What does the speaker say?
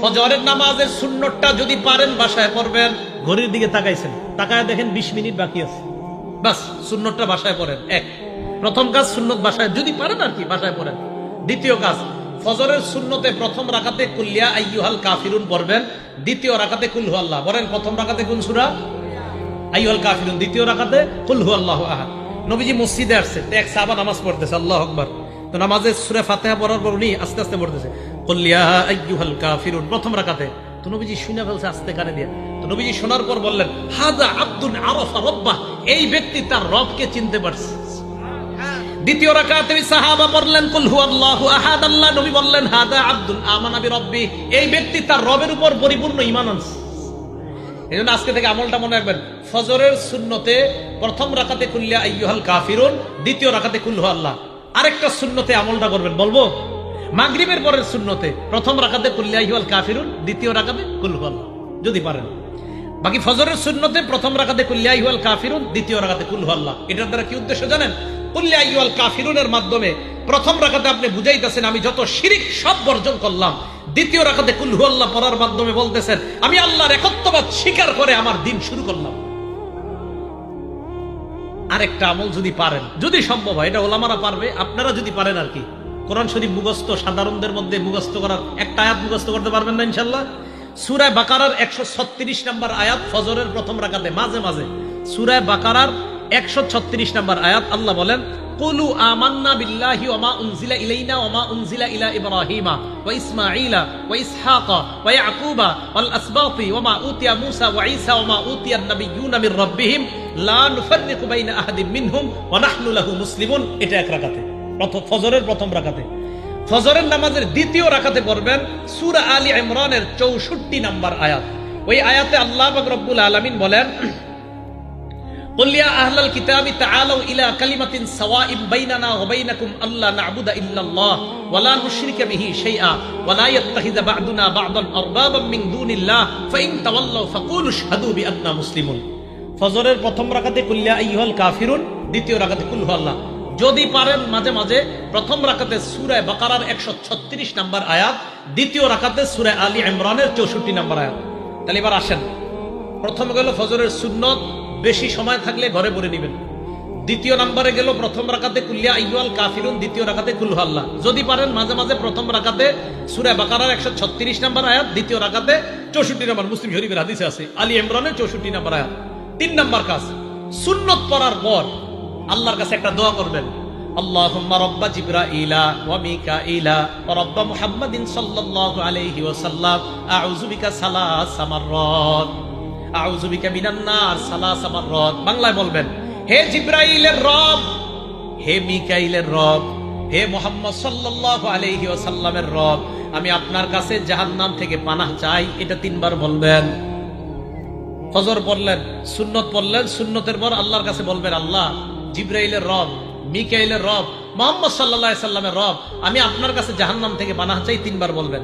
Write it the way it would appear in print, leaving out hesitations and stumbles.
ফজরের নামাজের সুন্নতটা যদি পারেন বাসায় পড়বেন। ঘড়ির দিকে তাকাইছেন, তাকায় দেখেন 20 মিনিট বাকি আছে, বাস সুন্নতটা বাসায় পড়েন। এক, প্রথম কাজ সুন্নত বাসায় যদি পারেন আর কি বাসায় পড়েন। দ্বিতীয় কাজ, ফজরের সুন্নতে প্রথম রাকাতে কুল্লিয়া আইয়ুহাল কাফিরুন পড়বেন, দ্বিতীয় রাকাতে কুল হু আল্লাহ। বলেন প্রথম রাকাতে কোন সূরা? আইয়ুহাল কাফিরুন, দ্বিতীয় রাকাতে কুল হু আল্লাহু আহাদ। নবীজি মসজিদে আসছে, এক সাহাবা নামাজ পড়তেছে, আল্লাহু আকবার। তো নামাজে সূরা ফাতিহা পড়ার পর উনি আস্তে আস্তে পড়তেছে কুল্লিয়া আইয়ুহাল কাফিরুন প্রথম রাকাতে। তো নবীজি শুনে ফেলছে আস্তে কানে দিয়ে। তো নবীজি শোনার পর বললেন, হাযা আব্দুন আরাফা রাব্বাহ, এই ব্যক্তি তার রবকে চিনতে পারছে। দ্বিতীয় রাকাতে সাহাবা পড়লেন কুল হু আল্লাহু আহাদ, আল্লাহ নবী বললেন হাদা আব্দুন আমানা বিরব্বি, এই ব্যক্তি তার রবের উপর পরিপূর্ণ ঈমান আনছে। এজন্য আজকে থেকে আমলটা মনে রাখবেন, ফজরের সুন্নতে প্রথম রাকাতে কুল্লিয়া আইয়ুহাল কাফিরুন, দ্বিতীয় রাকাতে কুল হু আল্লাহ। আরেকটা সুন্নতে আমলটা করবেন, বলবো? মাগরিবের পরের সুন্নতে প্রথম রাকাতে কুল্লিয়া আইয়ুহাল কাফিরুন, দ্বিতীয় রাকাতে কুল হু আল্লাহ যদি পারেন। বাকি ফজরের সুন্নতে প্রথম রাকাতে কুল্লিয়া আইয়ুহাল কাফিরুন, দ্বিতীয় রাকাতে কুল হু আল্লাহ। এটার দ্বারা কি উদ্দেশ্য জানেন? কুল্লিয়া আইয়ুহাল কাফিরুনের মাধ্যমে প্রথম রাকাতে আপনি বুঝাইতেছেন আমি যত শিরিক সব বর্জন করলাম। দ্বিতীয় রাকাতে কুল হু আল্লাহ পড়ার মাধ্যমে বলতেছেন আমি আল্লাহর একত্ববাদ স্বীকার করে আমার দিন শুরু করলাম। আরেকটা আমল যদি পারেন, যদি সম্ভব হয়, এটা ওলামারা পারবে, আপনারা যদি পারেন আর কি, কোরআন শরীফ মুখস্থ সাধারণদের মধ্যে মুখস্থ করার একটা আয়াত মুখস্থ করতে পারবেন না ইনশাআল্লাহ? সূরা বাকারার 136 নম্বর আয়াত ফজরের প্রথম রাকাতে মাঝে মাঝে, সূরা বাকারার 136 নম্বর আয়াত, আল্লাহ বলেন কুলু আমান্না বিল্লাহি ওয়া মা উনজিলা ইলাইনা ওয়া মা উনজিলা ইলা ইব্রাহিমা ওয়া ইসমাঈলা ওয়া ইসহাকা ওয়া ইয়াকুবা ওয়াল আসবাতি ওয়া মা উতিয়া মূসা ওয়া ঈসা ওয়া মা উতিয়ান নাবিয়্যুনা মির রাব্বিহিম লা নুফাররিকু বাইনা আহাদিন মিনহুম ওয়া নাহনু লাহু মুসলিমুন। এটা এক রাকাতে, ফজরের প্রথম রাকাতে। ফজরের নামাজের দ্বিতীয় রাকাতে পড়বেন সূরা আলী ইমরানের 64 নম্বর আয়াত। ওই আয়াতে আল্লাহ পাক রব্বুল আলামিন বলেন কুল ইয়া আহলাল কিতাবি তাআলাউ ইলা কালিমাতিন সাওয়াইন বাইনানা ওয়া বাইনাকুম আল্লা না'বুদা ইল্লাল্লাহ ওয়া লা নুশরিকা বিহি শাইআ ওয়া লা ইয়াত্তাখিযা বা'দুনা বা'দান আরবাবাম মিন দুনিল্লাহ ফাইন তাওয়াল্লাউ ফাকুলু আশহাদু বিআন্না মুসলিমুন। ফজরের প্রথম রাকাতে কুল ইয়া আইয়ুহাল কাফিরুন, দ্বিতীয় রাকাতে কুল হু আল্লাহ। যদি পারেন মাঝে মাঝে প্রথম রাকাতে সূরা বাকারার 136 নম্বর আয়াত, দ্বিতীয় রাকাতে সূরা আলী ইমরানের 64 নম্বর আয়াত। তাহলে এবার আসেন, প্রথম গেল ফজরের সুন্নত, বেশি সময় থাকলে ঘরে পড়ে নেবেন। দ্বিতীয় নম্বরে গেল প্রথম রাকাতে কুল্লিয়া আইয়ুহাল কাফিরুন, দ্বিতীয় রাকাতে কুল হু আল্লাহ। যদি পারেন মাঝে মাঝে প্রথম রাকাতে সূরা বাকারার 136 নম্বর আয়াত, দ্বিতীয় রাকাতে 64 নম্বর, মুসলিম শরীফের হাদিসে আছে আলী ইমরানের 64 নম্বর আয়াত। 3 নম্বর কাজ, সুন্নত পড়ার পর আল্লাহর কাছে একটা দোয়া করবেন, আল্লাহুম্মা রাব্বা জিবরাইলা ওয়া মিকাইলা ওয়া রাব্বা মুহাম্মাদিন সাল্লাল্লাহু আলাইহি ওয়াসাল্লাম আউযু বিকা সালাসা মাররাত আউযু বিকা মিনান নার সালাসা মাররাত। বাংলায় বলবেন, হে জিবরাইলের রব, হে মিকাইলের রব, হে মুহাম্মদ সাল্লাল্লাহু আলাইহি ওয়াসাল্লামের রব, আমি আপনার কাছে জাহান্নাম থেকে পানাহ চাই। এটা 3 বার বলবেন। ফজর পড়লেন, সুন্নত পড়লেন, সুন্নতের পর আল্লাহর কাছে বলবেন, আল্লাহ জিবরাইলের রব, মিকাইলের রব, মুহাম্মদ সাল্লাল্লাহু আলাইহি ওয়াসাল্লামের রব, আমি আপনার কাছে জাহান্নাম থেকে পানাহ চাই। 3 বার বলবেন।